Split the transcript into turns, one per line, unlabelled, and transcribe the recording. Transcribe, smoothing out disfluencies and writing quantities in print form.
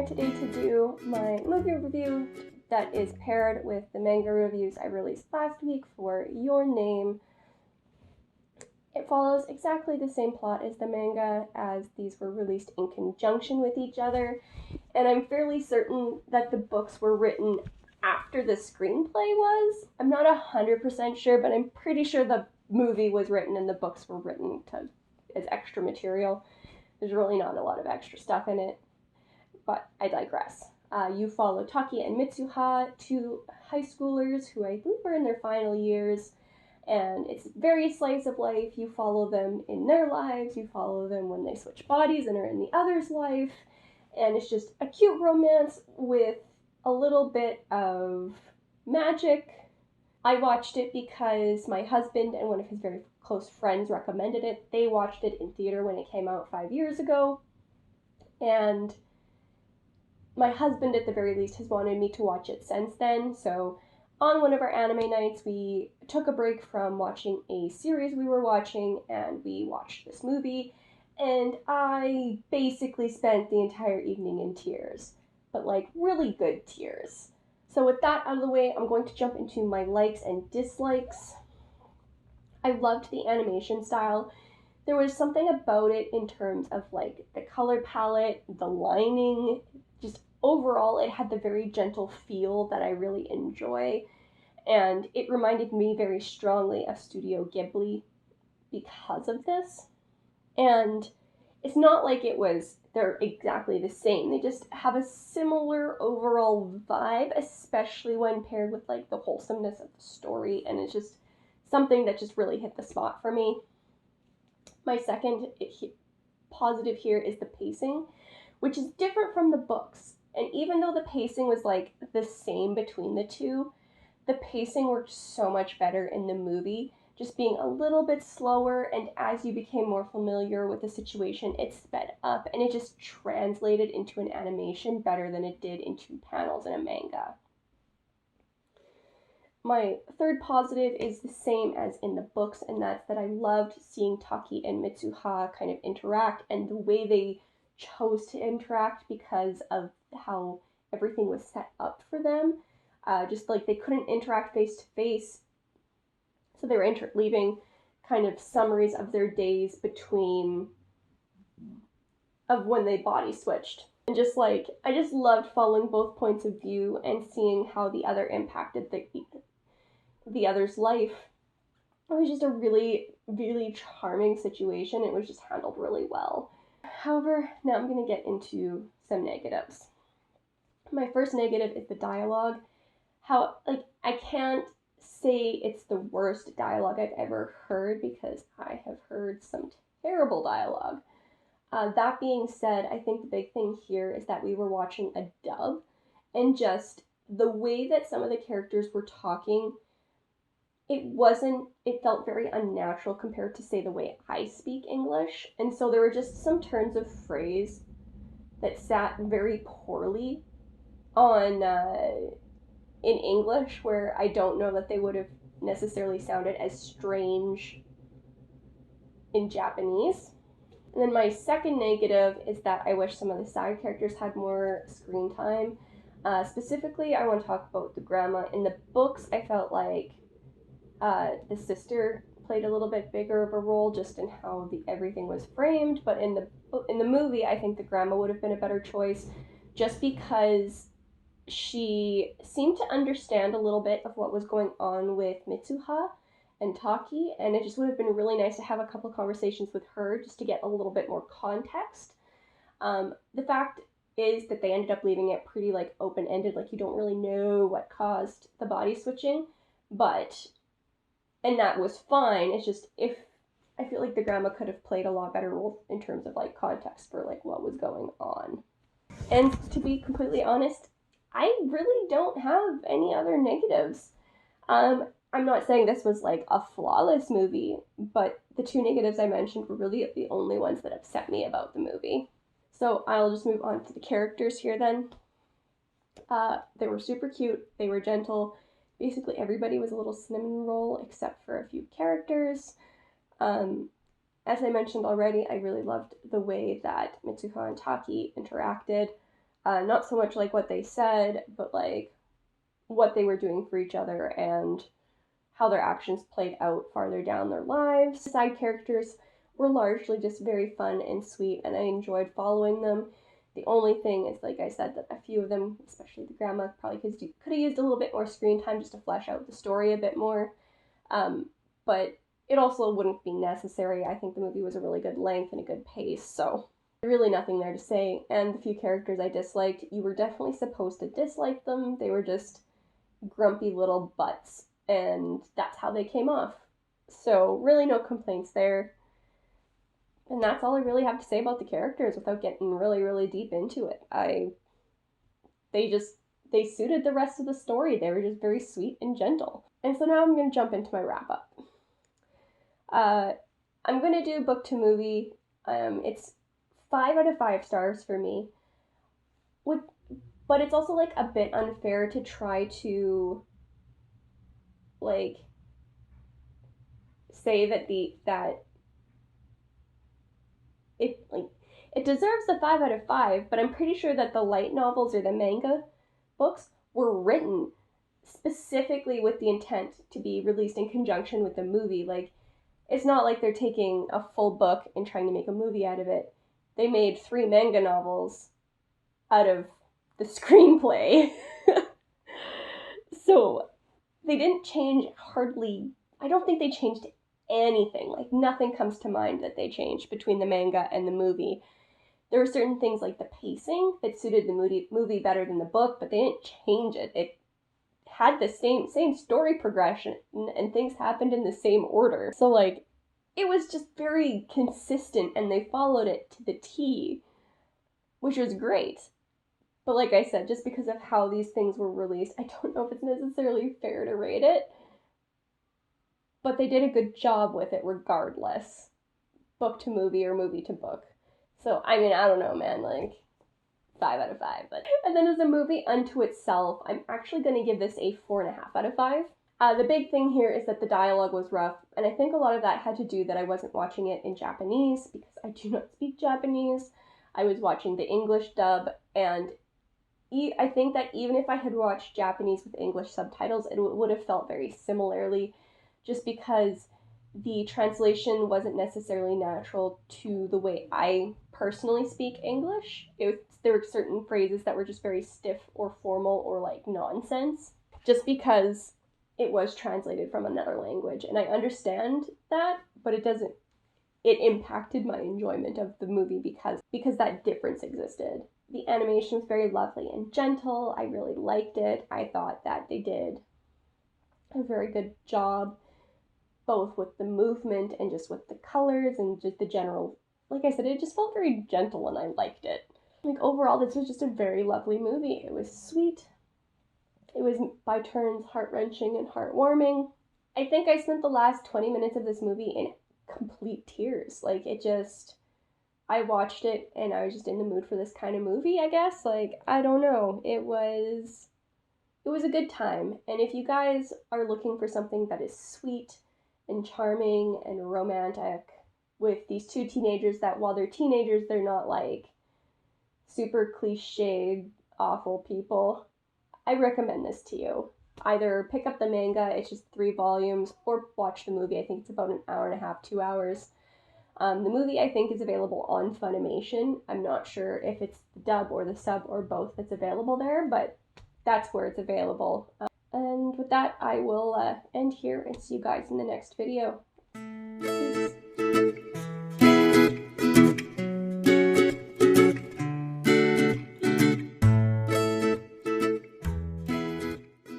today to do my movie review that is paired with the manga reviews I released last week for Your Name. It follows exactly the same plot as the manga, as these were released in conjunction with each other, and I'm fairly certain that the books were written after the screenplay was. I'm not 100% sure, but I'm pretty sure the movie was written and the books were written as extra material. There's really not a lot of extra stuff in it, but I digress. You follow Taki and Mitsuha, two high schoolers who I believe are in their final years, and it's very slice of life. You follow them in their lives, you follow them when they switch bodies and are in the other's life, and it's just a cute romance with a little bit of magic. I watched it because my husband and one of his very close friends recommended it. They watched it in theater when it came out 5 years ago, and my husband at the very least has wanted me to watch it since then. So on one of our anime nights, we took a break from watching a series we were watching and we watched this movie, and I basically spent the entire evening in tears, but like really good tears. So with that out of the way, I'm going to jump into my likes and dislikes. I loved the animation style. There was something about it in terms of like the color palette, the lining, just overall it had the very gentle feel that I really enjoy, and it reminded me very strongly of Studio Ghibli because of this. And it's not like they're exactly the same. They just have a similar overall vibe, especially when paired with like the wholesomeness of the story, and it's just something that just really hit the spot for me. My second positive here is the pacing, which is different from the books. And even though the pacing was like the same between the two, the pacing worked so much better in the movie, just being a little bit slower, and as you became more familiar with the situation, it sped up, and it just translated into an animation better than it did into panels in a manga. My third positive is the same as in the books, and that's that I loved seeing Taki and Mitsuha kind of interact, and the way they chose to interact because of how everything was set up for them. Just like they couldn't interact face to face, so they were leaving kind of summaries of their days of when they body switched. And just like, I just loved following both points of view and seeing how the other impacted the other's life. It was just a really, really charming situation. It was just handled really well. However, now I'm going to get into some negatives. My first negative is the dialogue. I can't say it's the worst dialogue I've ever heard, because I have heard some terrible dialogue. That being said, I think the big thing here is that we were watching a dub, and just the way that some of the characters were talking, it felt very unnatural compared to, say, the way I speak English. And so there were just some turns of phrase that sat very poorly in English, where I don't know that they would have necessarily sounded as strange in Japanese. And then my second negative is that I wish some of the side characters had more screen time. Specifically, I want to talk about the grandma. In the books, I felt like the sister played a little bit bigger of a role just in how everything was framed, but in the movie, I think the grandma would have been a better choice, just because she seemed to understand a little bit of what was going on with Mitsuha and Taki, and it just would have been really nice to have a couple conversations with her just to get a little bit more context. The fact is that they ended up leaving it pretty like open-ended, like you don't really know what caused the body switching, and that was fine. It's just, I feel like the grandma could have played a lot better role in terms of like context for like what was going on. And to be completely honest, I really don't have any other negatives. I'm not saying this was like a flawless movie, but the two negatives I mentioned were really the only ones that upset me about the movie. So I'll just move on to the characters here then. They were super cute, they were gentle. Basically everybody was a little cinnamon roll except for a few characters. As I mentioned already, I really loved the way that Mitsuha and Taki interacted. Not so much like what they said, but like what they were doing for each other and how their actions played out farther down their lives. The side characters were largely just very fun and sweet, and I enjoyed following them. The only thing is, like I said, that a few of them, especially the grandma, probably could have used a little bit more screen time just to flesh out the story a bit more. But it also wouldn't be necessary. I think the movie was a really good length and a good pace, so really nothing there to say. And the few characters I disliked, you were definitely supposed to dislike them. They were just grumpy little butts, and that's how they came off. So really no complaints there. And that's all I really have to say about the characters without getting really, really deep into it. They suited the rest of the story. They were just very sweet and gentle. And so now I'm going to jump into my wrap up. I'm going to do book to movie. It's 5 out of 5 stars for me. But it's also like a bit unfair to try to like say that it deserves the 5 out of 5, but I'm pretty sure that the light novels or the manga books were written specifically with the intent to be released in conjunction with the movie. Like, it's not like they're taking a full book and trying to make a movie out of it. They made 3 manga novels out of the screenplay. So they didn't change I don't think they changed anything. Like, nothing comes to mind that they changed between the manga and the movie. There were certain things like the pacing that suited the movie better than the book, but they didn't change it. It had the same story progression, and things happened in the same order. So like, it was just very consistent, and they followed it to the T, which was great. But like I said, just because of how these things were released, I don't know if it's necessarily fair to rate it. But they did a good job with it regardless. Book to movie or movie to book. So, I mean, I don't know, man, like, 5 out of 5. And then as a movie unto itself, I'm actually going to give this a 4.5 out of 5. The big thing here is that the dialogue was rough, and I think a lot of that had to do that I wasn't watching it in Japanese, because I do not speak Japanese. I was watching the English dub, and I think that even if I had watched Japanese with English subtitles, it would have felt very similarly, just because the translation wasn't necessarily natural to the way I personally speak English. There were certain phrases that were just very stiff or formal or like nonsense, just because it was translated from another language. And I understand that, but it impacted my enjoyment of the movie because that difference existed. The animation was very lovely and gentle. I really liked it. I thought that they did a very good job, both with the movement and just with the colors and just the general, like I said, it just felt very gentle and I liked it. Like, overall, this was just a very lovely movie. It was sweet. It was by turns heart-wrenching and heartwarming. I think I spent the last 20 minutes of this movie in complete tears. Like, I watched it and I was just in the mood for this kind of movie, I guess. Like, I don't know. It was a good time. And if you guys are looking for something that is sweet and charming and romantic with these two teenagers that, while they're teenagers, they're not like super cliched, awful people, I recommend this to you. Either pick up the manga, it's just 3 volumes, or watch the movie. I think it's about an hour and a half, 2 hours. The movie, I think, is available on Funimation. I'm not sure if it's the dub or the sub or both that's available there, but that's where it's available. And with that, I will end here and see you guys in the next video. Peace.